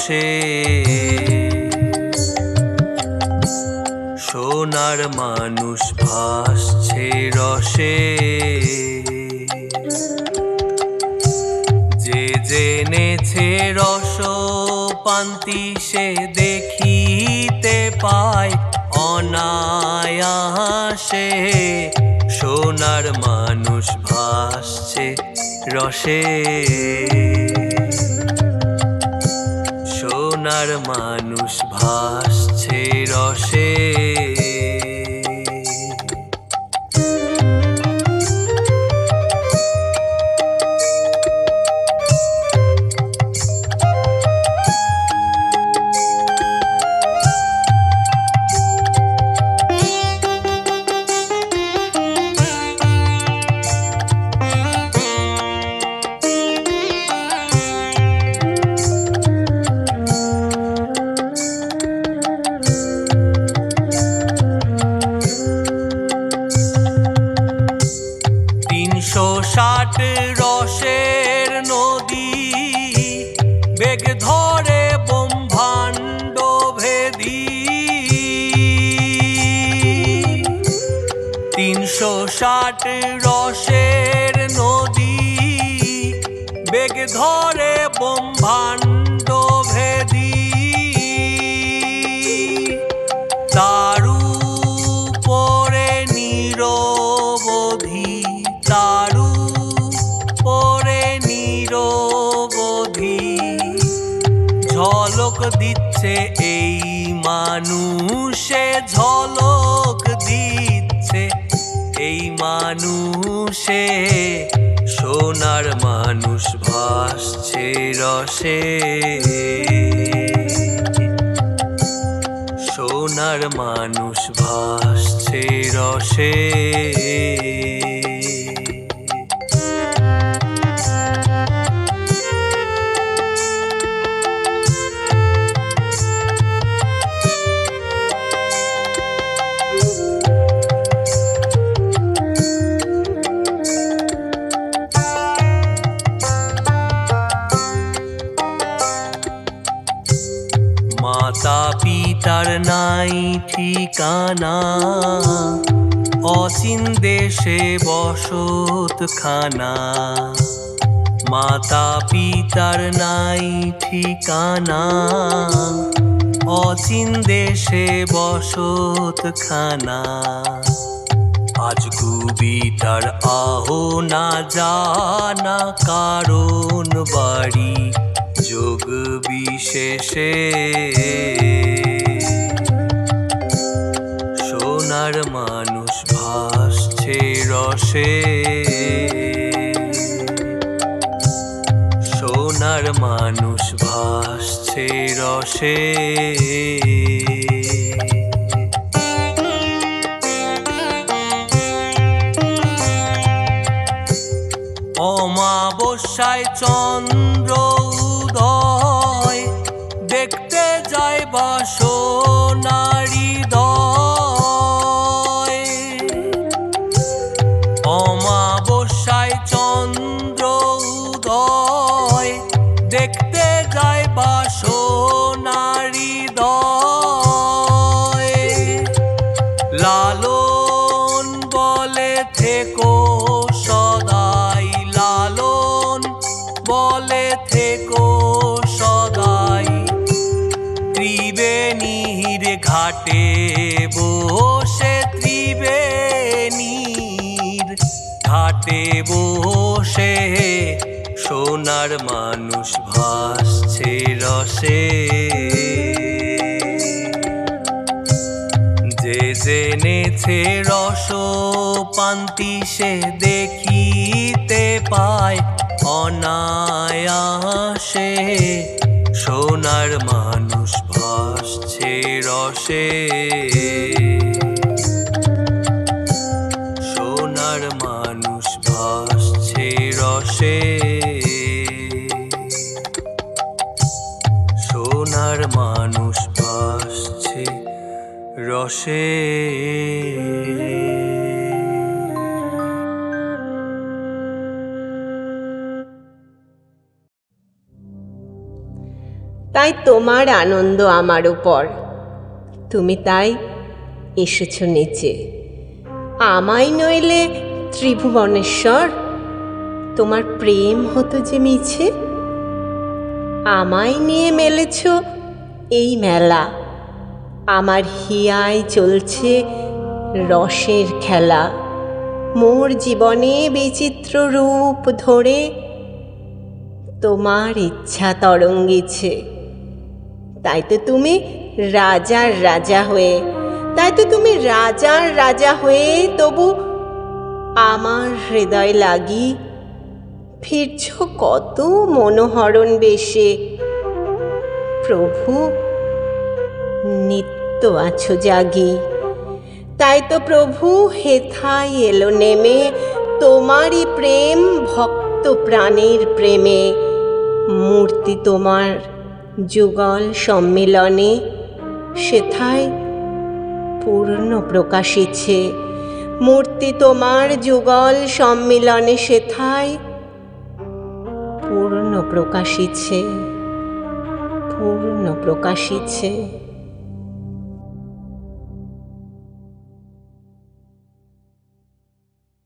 রসে সোনার মানুষ ভাসছে রসে যে জেনেছে রস পান্তি সে দেখিতে পায় অনায়াসে সোনার মানুষ ভাসছে রসে সোনার মানুষ ভাসছে রসে ষাট রসের নদী বেগ ধরে ব্রহ্মাণ্ড ভেদী 360 রসের নদী বেগ ধরে ব্রহ্মাণ্ড ভেদী তারু পরে নিরবধি তারু পরে নিরবধি ঝলক দিচ্ছে এই মানুষে ঝলক দিচ্ছে এই মানুষে সোনার মানুষ ভাসছে রসে সোনার মানুষ ভাসছে রসে মাতা পিতার নাই ঠিকানা অচিন দেশে বসতখানা মাতা পিতার নাই ঠিকানা অচিন দেশে বসতখানা আজ কবিতার আহো না জানা কারণ বাড়ি যোগ বিশেষে সোনার মানুষ ভাসছে রসে সোনার মানুষ ভাসছে রসে অমাবস্যায় চন্দ্র উদয় দেখতে যায় বাসনারি দয় অমাবস্যায় চন্দ্র উদয় দেখতে যায় বাসনারি দয় লালন বলে থেকো সদাই লালন বলে থেকো সদাই ত্রিবেণীর ঘাটে বসে ত্রিবেণীর ঘাটে বসে সোনার মানুষ ভাসছে রসে যে জেনেছে রস পান্তি সে দেখিতে পায় অনায়াসে সোনার মানুষ ভাসছে রসে সোনার মানুষ ভাসছে রসে সোনার মানুষ ভাসছে রসে তাই তোমার আনন্দ আমার উপর। তুমি তাই এসেছ নিচে। আমায় নইলে ত্রিভুবনেশ্বর তোমার প্রেম হতো যে মিছে। আমায় নিয়ে মেলেছ এই মেলা, আমার হিয়ায় চলছে রসের খেলা। মোর জীবনে বিচিত্র রূপ ধরে তোমার ইচ্ছা তরঙ্গিছে। তাই তো তুমি রাজার রাজা হয়ে, তাই তো তুমি রাজার রাজা হয়ে তবু আমার হৃদয় লাগি ফিরছ কত মনোহরণ বেশে। প্রভু নিত্য আছো জাগি, তাই তো প্রভু হেথায় এলো নেমে তোমারই প্রেম ভক্ত প্রাণের প্রেমে। মূর্তি তোমার যুগল সম্মিলনে সেথায় পূর্ণ প্রকাশিছে। মূর্তি তোমার যুগল সম্মিলনে সেথায় পূর্ণ প্রকাশিছে, পূর্ণ প্রকাশিছে।